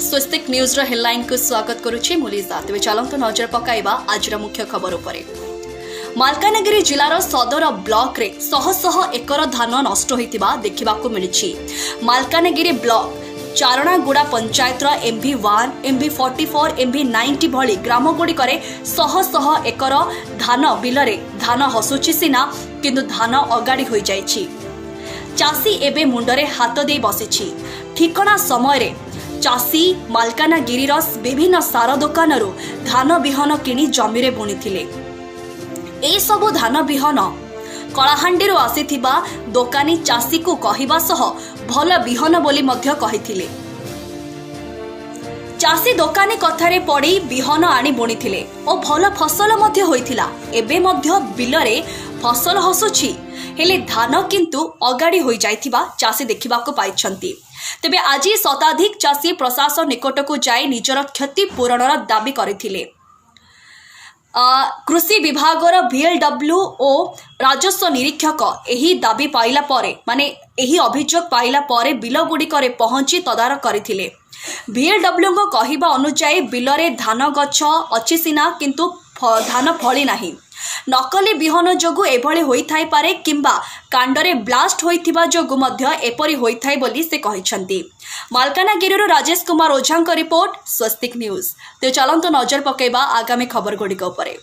स्वस्तिक news headline को स्वागत करुछि मुलिजा। तेज चलतु नजर पकाइबा आज मुख्य खबर उपर। मालकानगिरी जिलार सदर ब्लॉक रे शह शह एकर धान नष्ट होइतिबा देखिबाकू मिलिछि। Malkangiri block चारणागुड़ा पंचायतर MV1, MV44, MV90 भली ग्राम गुड़िकरे शह शह एकर धान बिलरे धान हसुछि सिना किंतु धान अगाड़ी होई जाइछि। चाषी एबे मुंडरे हाथ दे बसिछि। ठिकना समय रे चाषी मालकानगिरी विभिन्न सार दोकानरू धान बिहन किणी जमीरे बुणीथिले। ए सबु धान बिहन कलाहांडी आसीथिबा दोकानी चाषी को कहिबा सह भल बिहन बोली मध्य कहिथिले। चाषी दोकानी कथारे पड़ी बिहन आनी बुणीथिले और भल फसल मध्य होइथिला। एबे मध्य बिलरे फसल हसुछि हेले धान किंतु अगाड़ी होई जाइथिबा चाषी देखिबाको पाइछंती। तेबे आज शताधिक चाषी प्रशासन निकट को जाई निजर क्षति पूरणर दाबी करिथिले। कृषि विभागर VLW और राजस्व निरीक्षक एही दाबी पाइला परे माने एही अभियोग पाइला परे बिल गुड़िकरे पहुंची तदारख करथिले। VLW को कहिबा अनुसार बिलरे धान गछ अछि सिना किंतु धान फली नाही। नकली बिहन जोगु एभଳି होइथाइ पारे किंबा कांडरे ब्लास्ट होइथिबा जोगु मध्य एपरि होइथाइ बोली से कहिसंती। मालकानगिरी राजेश कुमार ओझा रिपोर्ट स्वस्तिक न्यूज। तो चलंतु नजर पकेबा आगामी खबर गुड़िक उपरे।